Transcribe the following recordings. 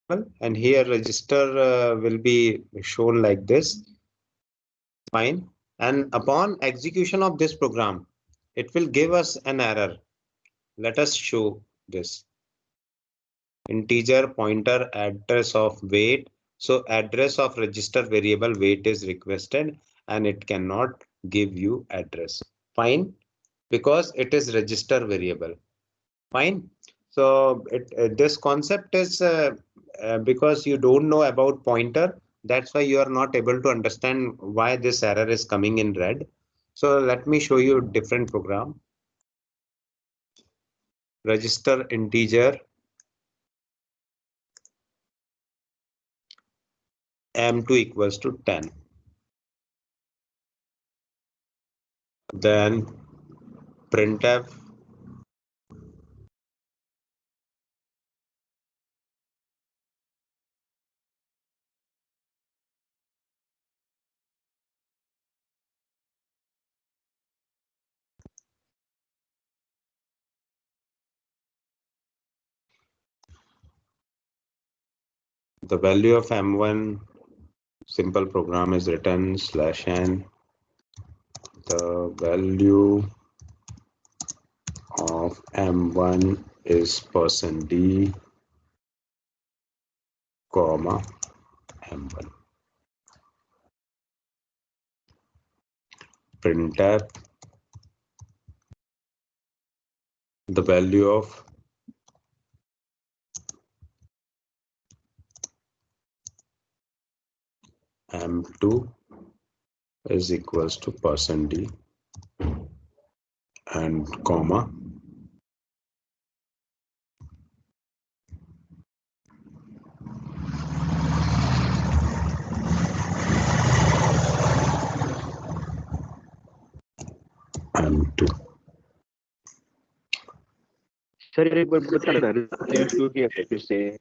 and here register will be shown like this. Fine. And upon execution of this program, it will give us an error. Let us show this. Integer pointer address of weight. So address of register variable weight is requested and it cannot give you address. Fine. Because it is register variable. Fine. So this concept is because you don't know about pointer. That's why you are not able to understand why this error is coming in red. So let me show you a different program. Register integer m2 equals to 10. Then printf the value of m1, simple program is written /n. The value of m1 is %d, comma m1. Printf the value of m2 is equals to %d and comma m2. Sir एक बार बताना register क्या है फिर से?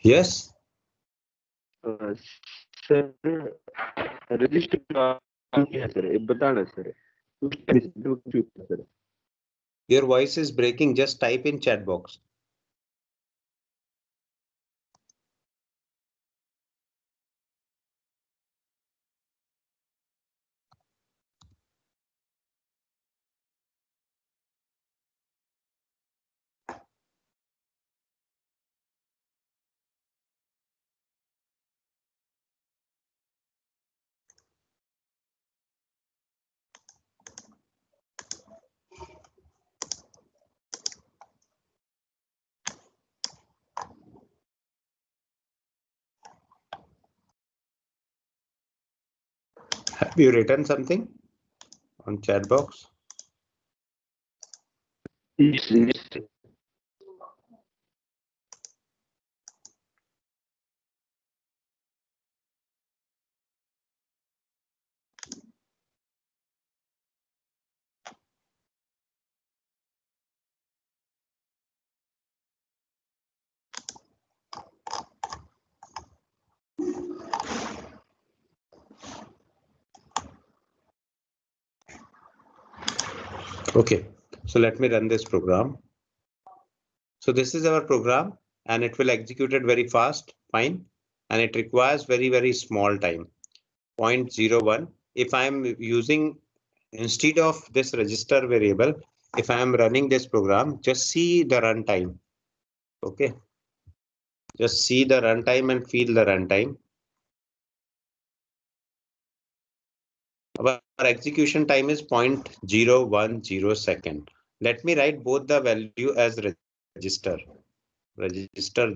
Yes. Sir register क्या है sir? बताना sir. Sir. Your voice is breaking. Just type in chat box. Have you written something on chat box? Yes. Okay, so let me run this program. So this is our program and it will execute it very fast. Fine. And it requires very small time. 0.01. If I am using instead of this register variable, if I am running this program, just see the runtime. Okay. Just see the runtime and feel the runtime. Our execution time is 0.010 second. Let me write both the value as register. Register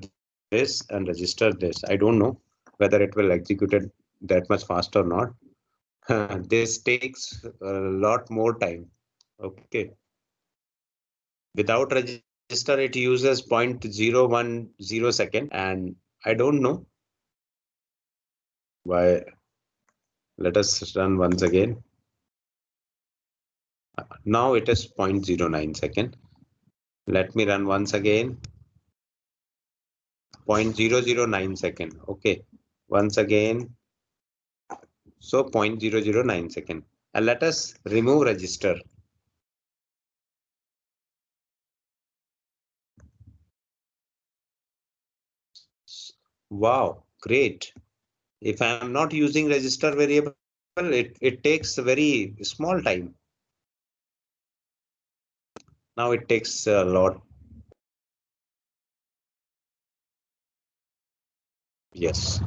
this and register this. I don't know whether it will execute it that much fast or not. This takes a lot more time. Okay. Without register, it uses 0.010 second, and I don't know why. Let us run once again. Now it is 0.09 second. Let me run once again. 0.009 second. Okay. Once again. So 0.009 second. And let us remove register. Wow, great. If I am not using register variable, it takes a very small time. Now it takes a lot. Yes.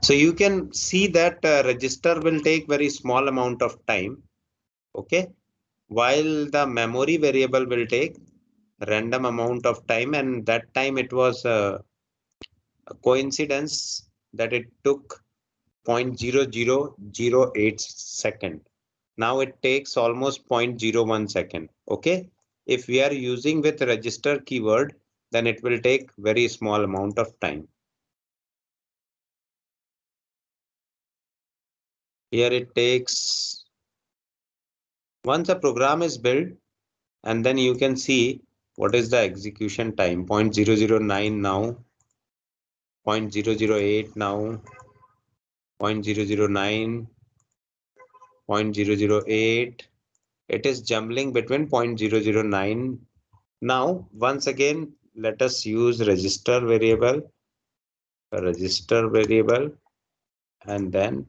So you can see that register will take very small amount of time. Okay. While the memory variable will take random amount of time, and that time it was a coincidence that it took 0.0008 second. Now it takes almost 0.01 second. Okay. If we are using with register keyword, then it will take very small amount of time. Here it takes, once a program is built, and then you can see what is the execution time. 0.009 now, 0.008 now, 0.009, 0.008. It is jumbling between 0.009. Now, once again, let us use register variable, and then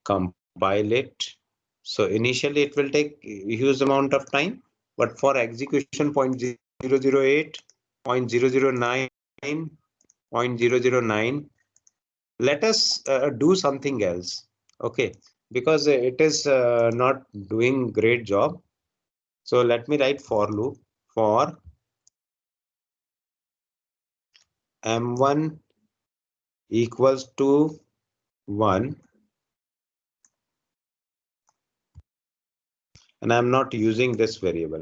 compile it. So initially it will take huge amount of time, but for execution 0.008, 0.009, 0.009, let us do something else. Okay, because it is not doing great job. So let me write for loop for m1 equals to 1, and I'm not using this variable.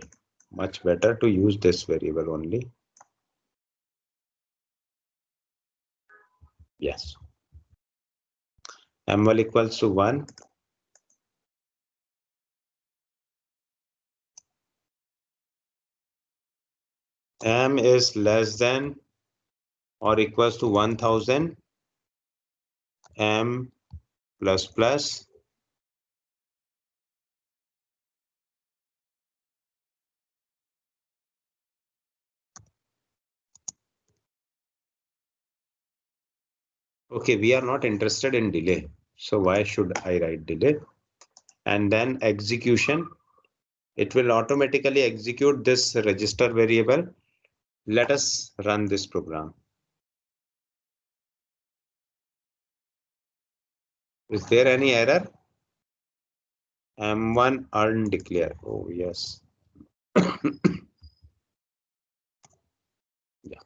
Much better to use this variable only. Yes. M1 equals to 1. M is less than or equals to 1000. M plus plus. Okay, we are not interested in delay. So why should I write delay? And then execution. It will automatically execute this register variable. Let us run this program. Is there any error? M1 undeclared. Oh, yes. Yeah.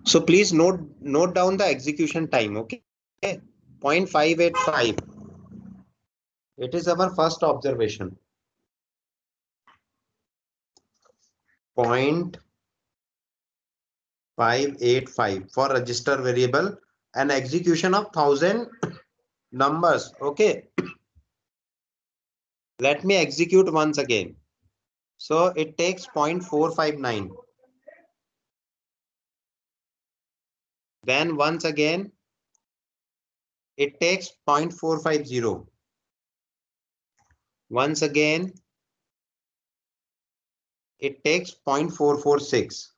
So please note down the execution time. Okay. 0.585. It is our first observation. 0.585 for register variable and execution of 1000 numbers. Okay. Let me execute once again. So it takes 0.459. Then once again, it takes 0.450. Once again, it takes 0.446.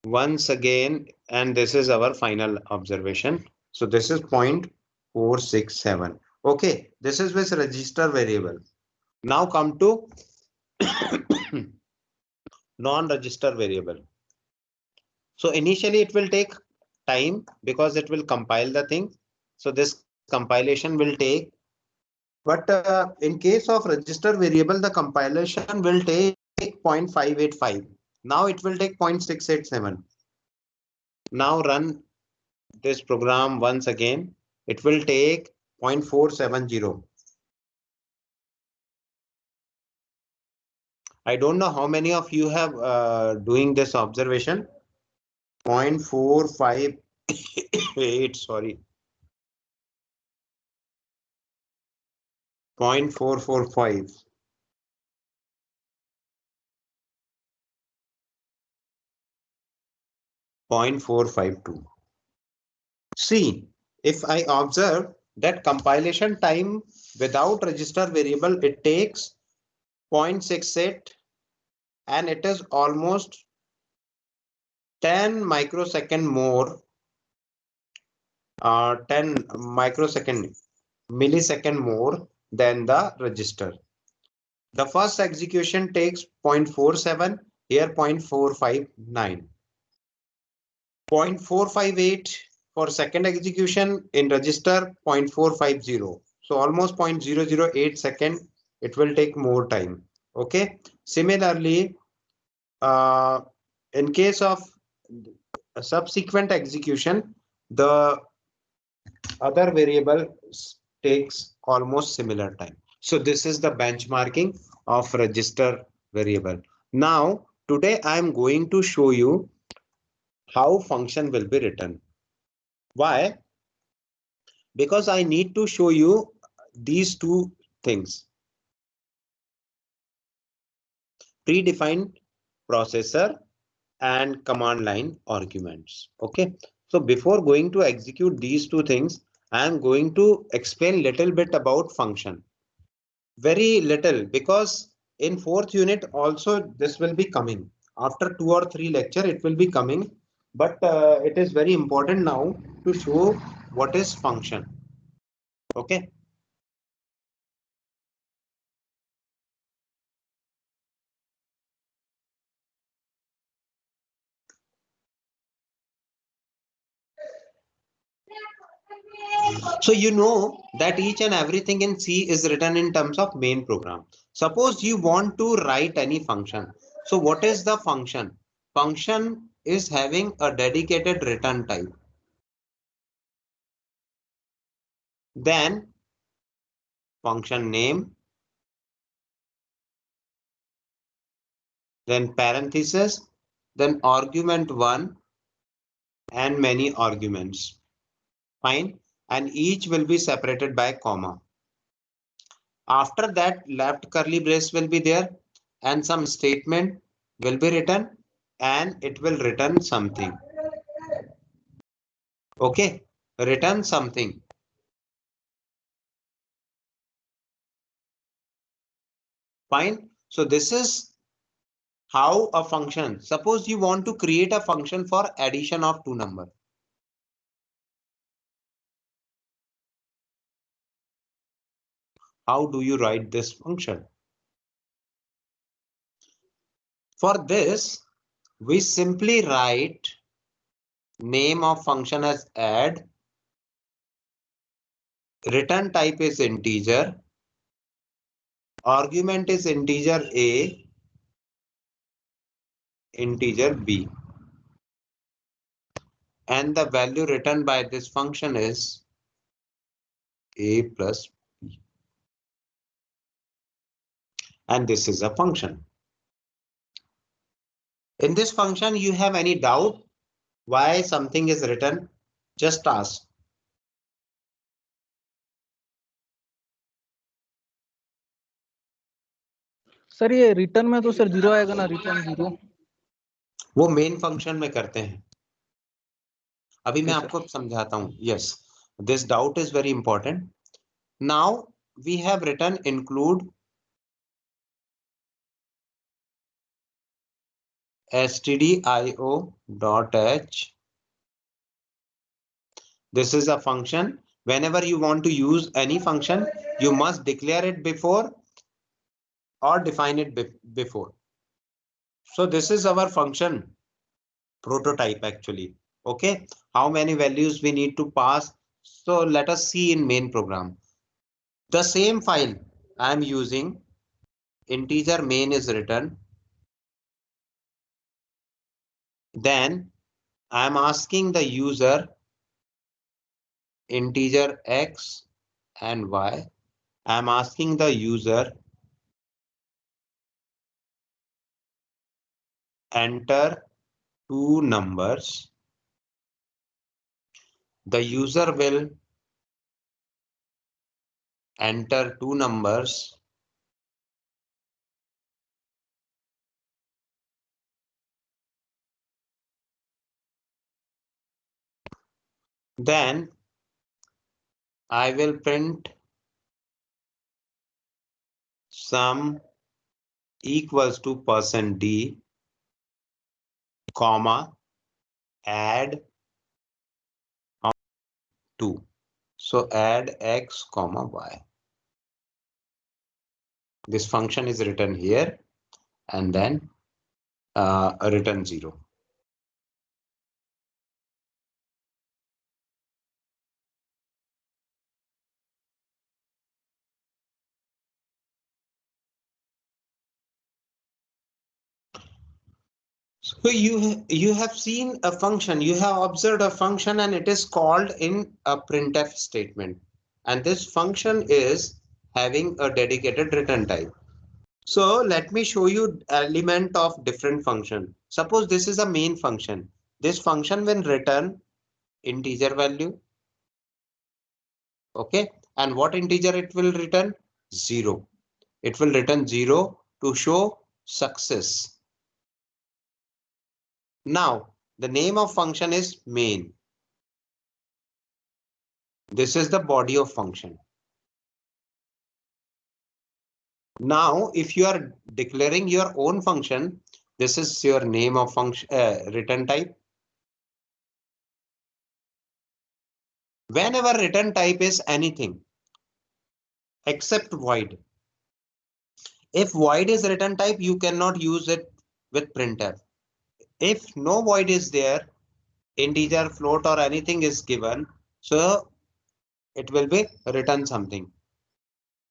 Once again, and this is our final observation. So this is 0.467. Okay, this is with register variable. Now come to non-register variable. So initially it will take time because it will compile the thing. So this compilation will take, but in case of register variable, the compilation will take 0.585. Now it will take 0.687. Now run this program once again. It will take 0.470. I don't know how many of you have doing this observation. 0.458, sorry. 0.445. 0.452. See, if I observe that compilation time without register variable, it takes 0.68 and it is almost 10 microsecond more, 10 microsecond millisecond more than the register. The first execution takes 0.47, here 0.459. 0.458 for second execution, in register 0.450. So almost 0.008 second, it will take more time. Okay. Similarly, in case of subsequent execution, the other variable takes almost similar time. So this is the benchmarking of register variable. Now, today I am going to show you how function will be written. Why? Because I need to show you these two things. Predefined processor and command line arguments. Okay. So before going to execute these two things, I am going to explain little bit about function. Very little, because in fourth unit also this will be coming. After 2 or 3 lecture it will be coming, but it is very important now to show what is function. Okay. So you know that each and everything in C is written in terms of main program. Suppose you want to write any function. So what is the function? Function is having a dedicated return type. Then function name, then parenthesis, then argument 1 and many arguments. Fine. And each will be separated by comma. After that, left curly brace will be there and some statement will be written and it will return something. Okay, return something. Fine. So this is how a function. Suppose you want to create a function for addition of two numbers. How do you write this function? For this, we simply write name of function as add, return type is integer, argument is integer a, integer b, and the value returned by this function is a plus b, and this is a function. In this function, you have any doubt why something is written? Just ask. Sir ये return में तो sir zero आएगा ना, return zero वो main function में करते हैं, अभी मैं Okay, sir. आपको समझाता हूँ. Yes, this doubt is very important. Now we have written include stdio.h. This is a function. Whenever you want to use any function, you must declare it before or define it before. So this is our function prototype actually. Okay, how many values we need to pass? So let us see in main program. The same file I am using, integer main is written. Then I am asking the user integer x and y. I am asking the user enter two numbers. The user will enter two numbers. Then I will print sum equals to %d, comma, add 2. So add x, comma, y. This function is written here and then return 0. So you have seen a function, you have observed a function, and it is called in a printf statement. And this function is having a dedicated return type. So let me show you element of different function. Suppose this is a main function. This function will return integer value. Okay. And what integer it will return? 0. It will return 0 to show success. Now the name of function is main. This is the body of function. Now, if you are declaring your own function, this is your name of function return type. Whenever return type is anything except void. If void is return type, you cannot use it with printf. If no void is there, integer, float, or anything is given, so it will be return something.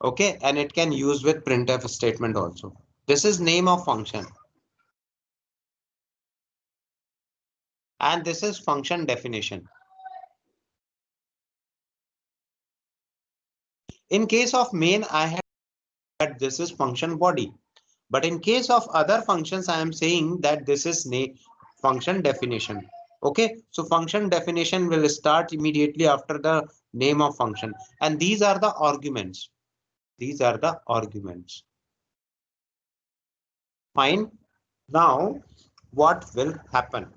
Okay, and it can use with printf statement also. This is name of function. And this is function definition. In case of main, I had that this is function body. But in case of other functions, I am saying that this is function definition. Okay, so function definition will start immediately after the name of function. And these are the arguments. These are the arguments. Fine. Now, what will happen?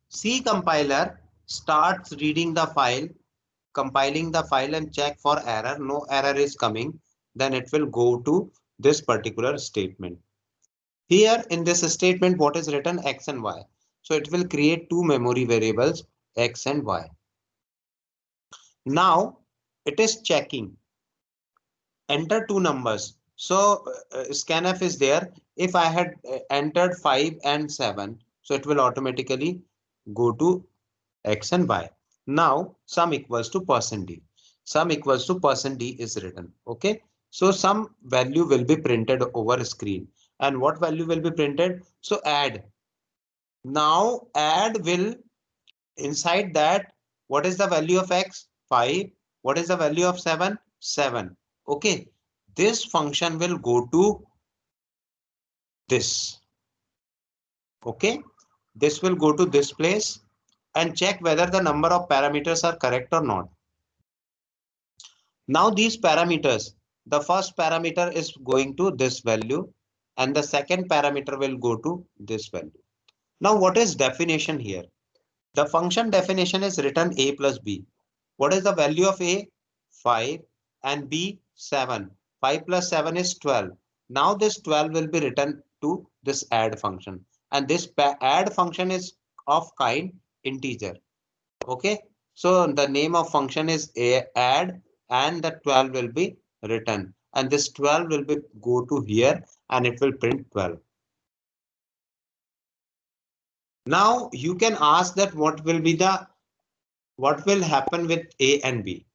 C compiler starts reading the file, compiling the file and check for error. No error is coming. Then it will go to this particular statement. Here in this statement, what is written? X and Y. So it will create two memory variables, X and Y. Now it is checking. Enter two numbers. So scanf is there. If I had entered 5 and 7, so it will automatically go to X and Y. Now sum equals to %d. Sum equals to %d is written. Okay. So some value will be printed over screen. And what value will be printed? So add. Now add will inside that. What is the value of X? 5. What is the value of 7? 7. Okay. This function will go to this. Okay. This will go to this place and check whether the number of parameters are correct or not. Now these parameters, the first parameter is going to this value and the second parameter will go to this value. Now what is definition here? The function definition is written a plus b. What is the value of a? 5 and b 7. 5 plus 7 is 12. Now this 12 will be written to this add function, and this add function is of kind integer. Okay, so the name of function is add and the 12 will be written, and this 12 will be go to here and it will print 12. Now you can ask that what will happen with a and b.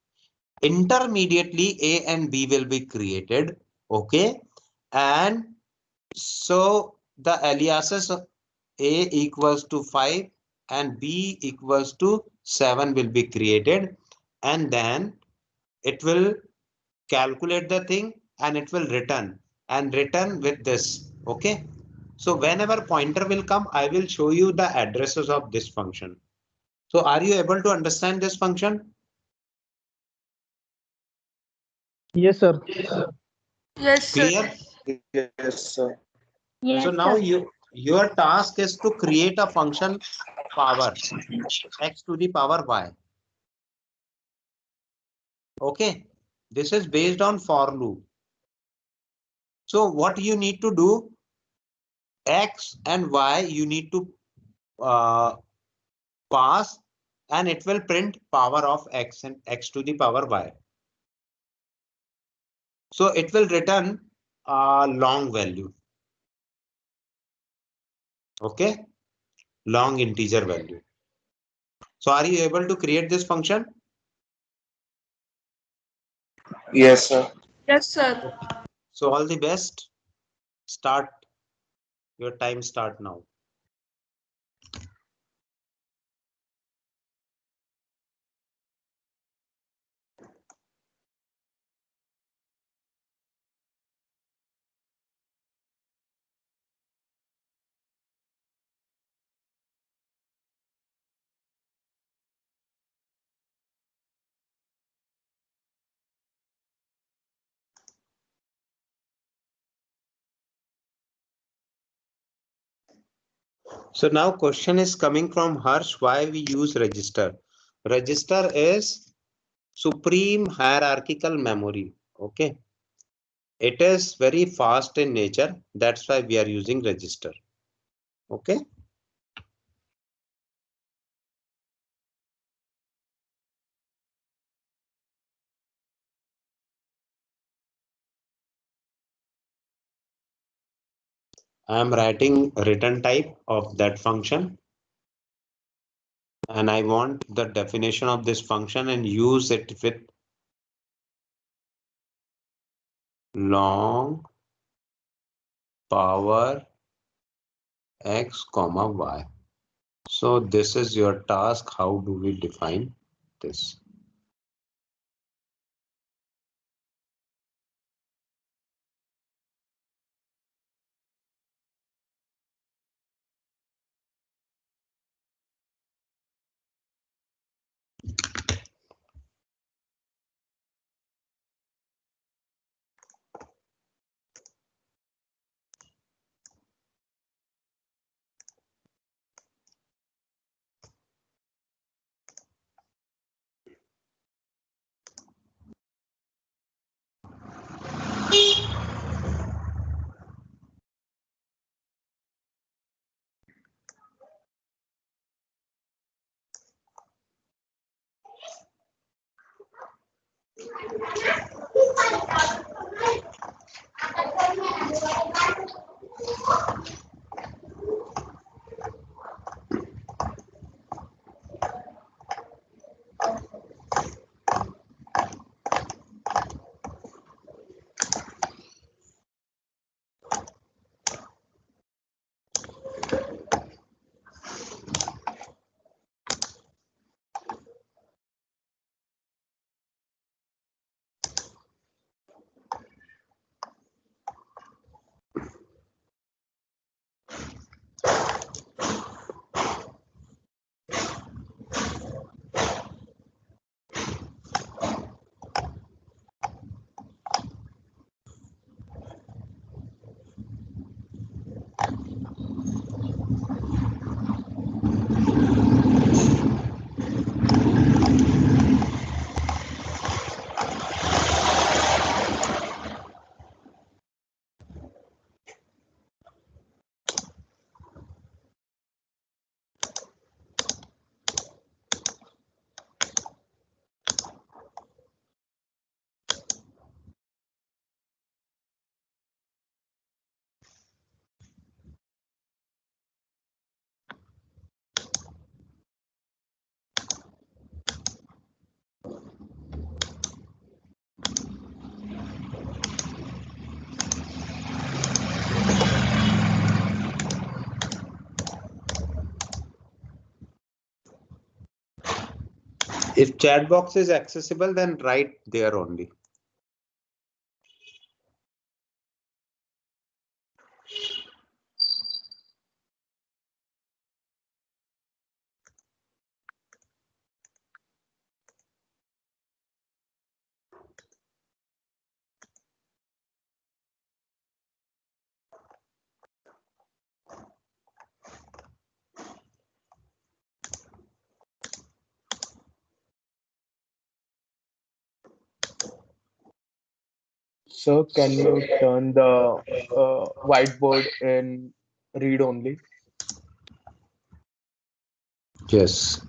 Intermediately a and b will be created. Okay, and so the aliases of a equals to 5 and b equals to 7 will be created, and then it will calculate the thing and it will return with this. Okay, so whenever pointer will come, I will show you the addresses of this function. So are you able to understand this function? Yes, sir. Yes, sir. Clear? Yes, sir. Yes, So now sir. your task is to create a function power x to the power y. Okay, this is based on for loop. So what you need to do, x and y you need to pass, and it will print power of x and x to the power y. So it will return a long value. Okay, long integer value. So are you able to create this function? Yes, sir. Yes, sir. So all the best. Start. Your time start now. So now question is coming from Harsh, why we use register. Register is supreme hierarchical memory. Okay. It is very fast in nature. That's why we are using register. Okay. I am writing return type of that function. And I want the definition of this function and use it with long power x comma y. So this is your task. How do we define this? If chat box is accessible, then write there only. Sir, can you turn the whiteboard in read only? Yes.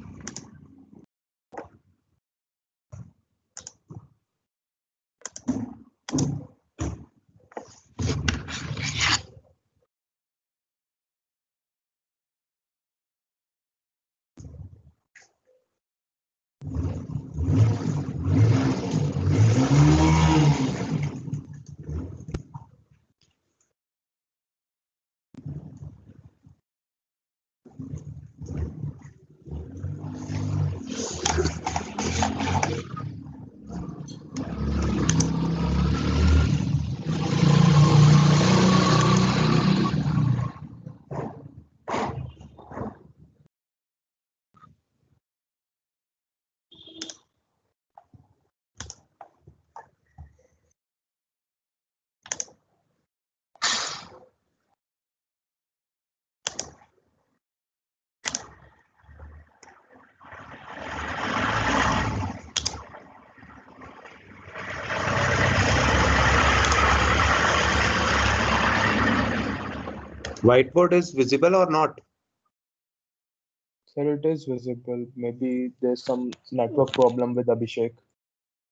Whiteboard is visible or not? Sir, it is visible. Maybe there's some network problem with Abhishek.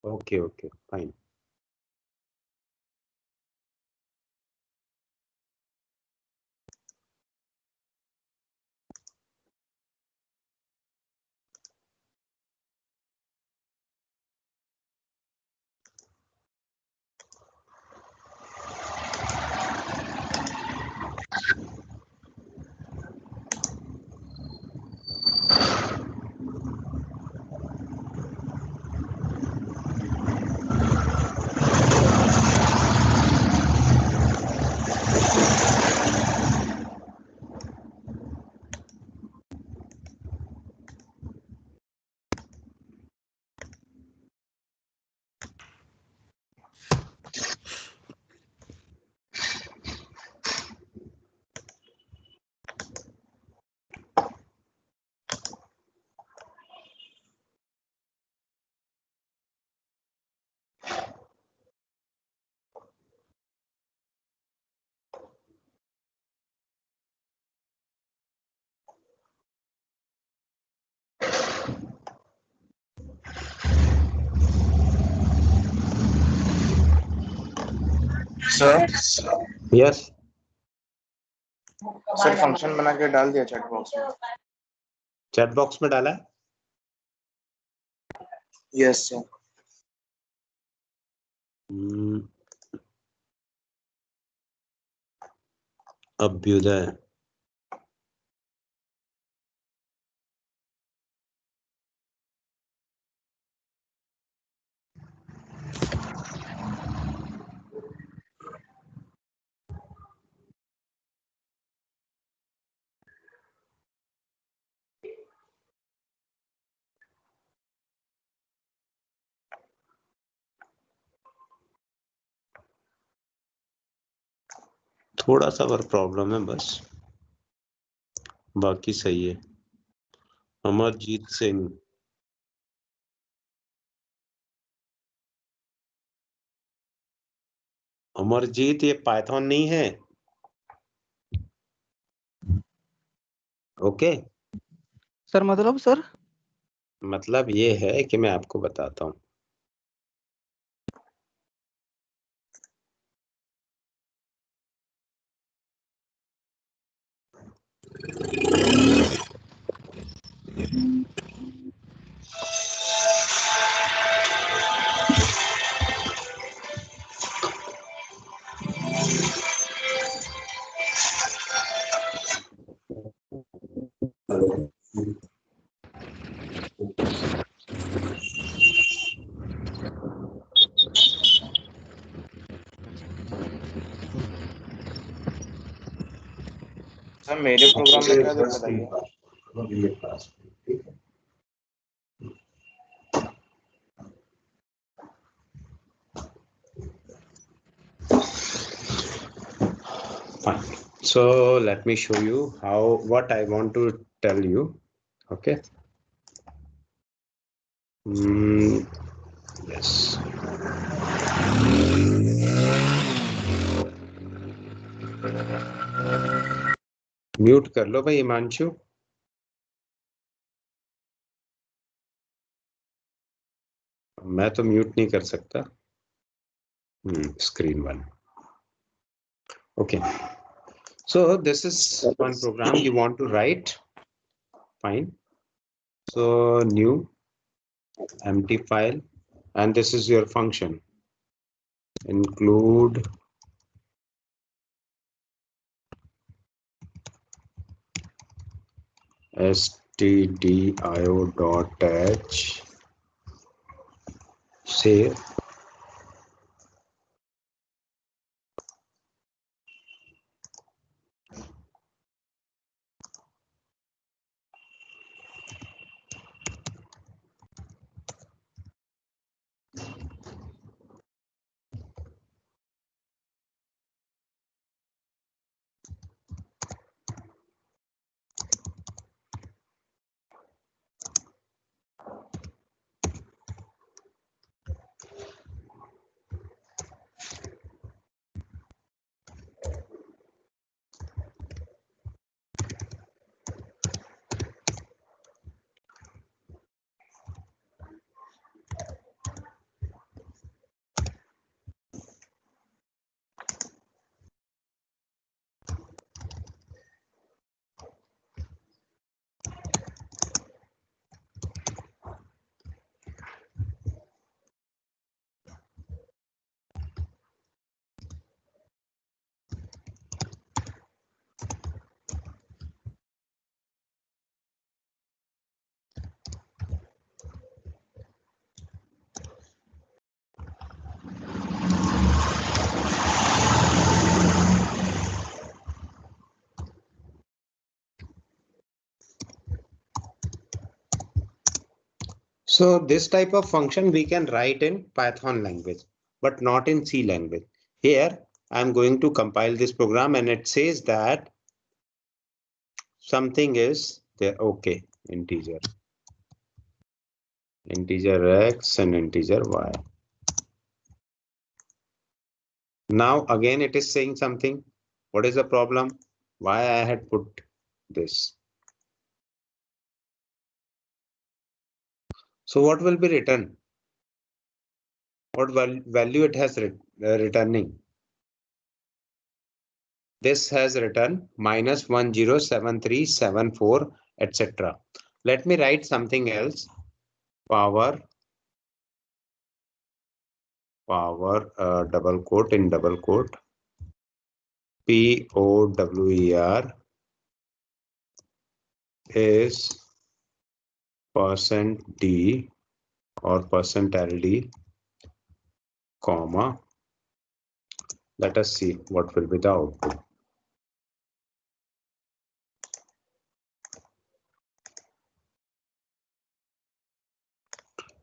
Okay, okay, fine. Sir Yes. Sir function बना के डाल दिया chat box में। Chat box में डाला है? Yes sir. Abhyuday थोड़ा सा वर्क प्रॉब्लम है बस, बाकी सही है। अमरजीत सिंह, अमरजीत ये पाइथन नहीं है। ओके, सर मतलब सर मतलब ये है कि मैं आपको बताता हूँ। सर मेरे प्रोग्राम में क्या दिक्कत आई है? Fine. So let me show you what I want to tell you. Okay. Yes. Mute कर लो भाई हिमांशु। मैं तो म्यूट नहीं कर सकता। screen 1. Okay, so this is one program you want to write. Fine. So new empty file, and this is your function. Include stdio.h. Save. So this type of function we can write in Python language, but not in C language. Here I'm going to compile this program and it says that something is there. Okay, integer x and integer y. Now again it is saying something. What is the problem? Why I had put this? So what will be written? What value it has returning? This has written -107374, etc. Let me write something else. Power double quote in double quote POWER is %d or %ld, comma. Let us see what will be the output.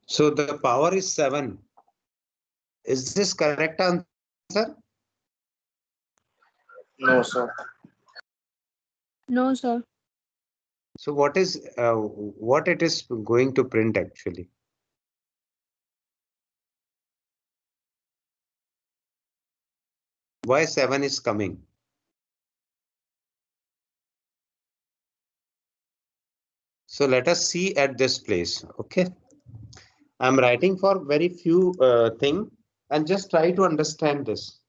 So the power is 7. Is this correct answer? No, sir. No, sir. So what is what it is going to print actually? Why 7 is coming? So let us see at this place. Okay, I'm writing for very few thing and just try to understand this.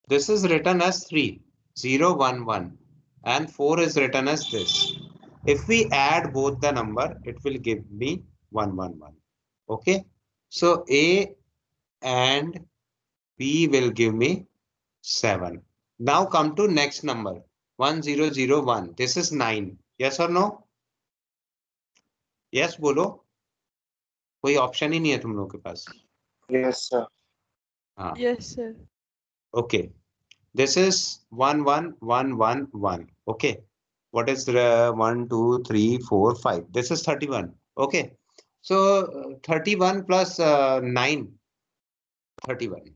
This is written as 3, 0, 1, 1, and 4 is written as this. If we add both the number, it will give me 1, 1, 1. Okay, so A and B will give me 7. Now come to next number 1001. This is 9. Yes or no? Yes, बोलो. कोई option ही नहीं है तुम लोग के पास. Yes, sir. हाँ. Yes, sir. Okay. This is 11111. Okay. What is the 1, 2, 3, 4, 5? This is 31. Okay. So 31 plus 9. 31.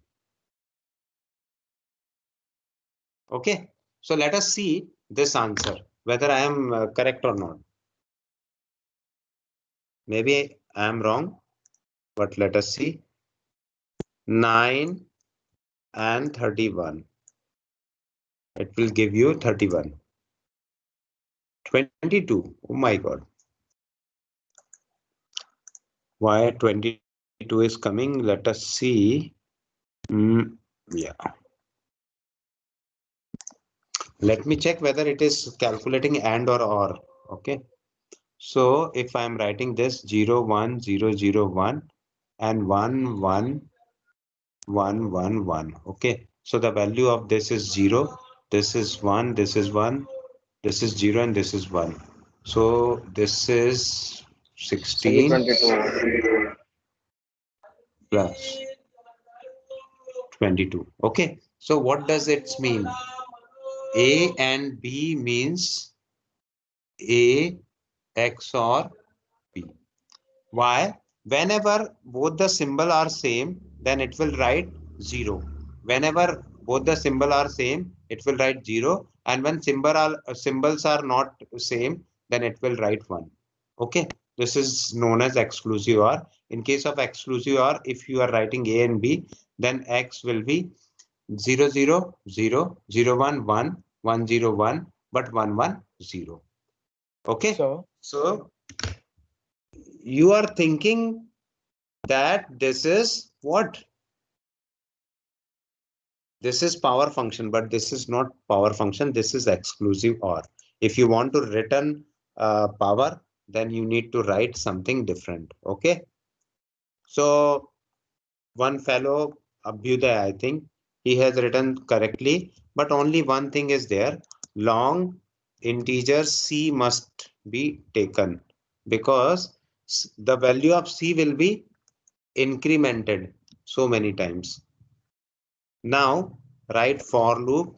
Okay. So let us see this answer, whether I am correct or not. Maybe I am wrong, but let us see. 9 and 31. It will give you 31. 22. Oh my God. Why 22 is coming? Let us see. Yeah. Let me check whether it is calculating and or. Okay. So if I'm writing this 0, 1, 0, 0, 1 and 1, 1, 1, 1, 1. Okay. So the value of this is 0. This is 1. This is 1. This is 0 and this is 1. So this is 16 22. plus 22. Okay. So what does it mean? A and B means A XOR B. Why? Whenever both the symbol are same, then it will write 0. Whenever both the symbol are same, it will write 0. And when symbols are not same, then it will write 1. Okay. This is known as exclusive OR. In case of exclusive OR, if you are writing A and B, then X will be 0, 0, 0, 0, 1, 1, 1, 0, 1, but 1, 1, 0. Okay. So you are thinking that this is what? This is power function, but this is not power function. This is exclusive OR. If you want to return power, then you need to write something different. Okay. So one fellow, Abhyuday, I think he has written correctly, but only one thing is there. Long integer C must be taken because the value of C will be incremented so many times. Now write for loop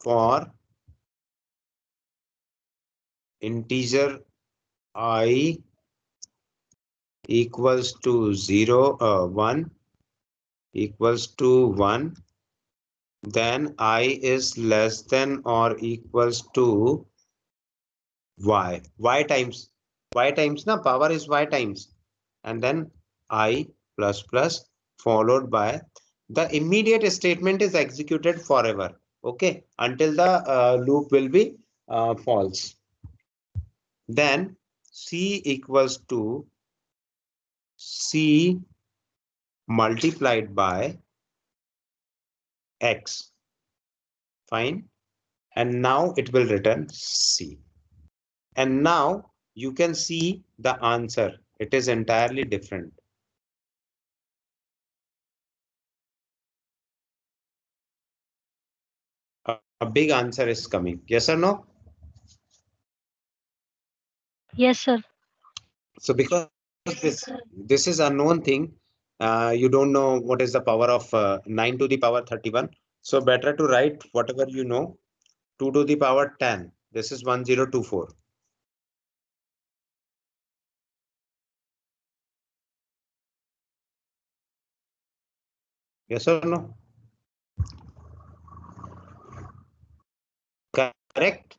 for integer I equals to 0, 1 equals to 1, then I is less than or equals to y times na power is y times, and then I plus plus followed by the immediate statement is executed forever. Okay, until the loop will be false. Then C equals to C multiplied by X. Fine. And now it will return C. And now you can see the answer. It is entirely different. A big answer is coming. Yes or no? Yes, sir. So because this is a known thing, you don't know what is the power of 9 to the power 31. So better to write whatever you know. 2 to the power 10. This is 1024. Yes or no? Correct?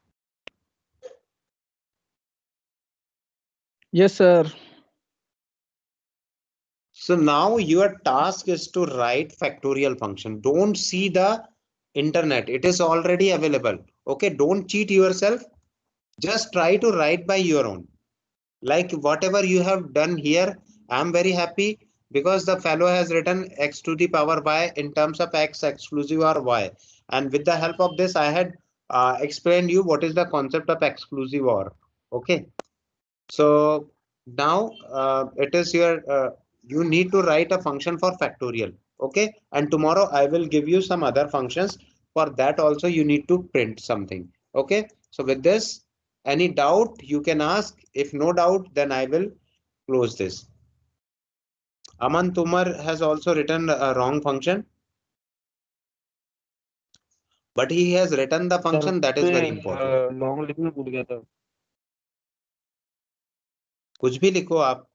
Yes, sir. So now your task is to write factorial function. Don't see the internet. It is already available. Okay, don't cheat yourself. Just try to write by your own. Like whatever you have done here, I'm very happy because the fellow has written x to the power y in terms of x exclusive or y. And with the help of this, I had explained you what is the concept of exclusive or. Okay. So now it is your, you need to write a function for factorial. Okay. And tomorrow I will give you some other functions. For that also you need to print something. Okay. So with this, any doubt you can ask. If no doubt, then I will close this. Aman Tumar has also written a wrong function. But he has written the function that is very important. Long लिखना भूल गया था कुछ भी लिखो आप,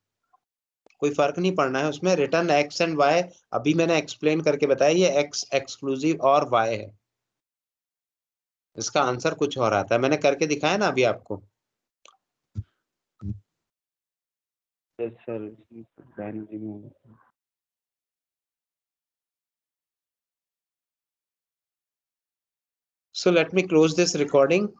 कोई फर्क नहीं पड़ना है उसमें. रिटर्न एक्स एंड वाई अभी मैंने एक्सप्लेन करके बताया, ये एक्स एक्सक्लूसिव और वाई है. इसका आंसर कुछ और आता है, मैंने करके दिखाया ना अभी आपको. Yes sir ban remove So let me close this recording.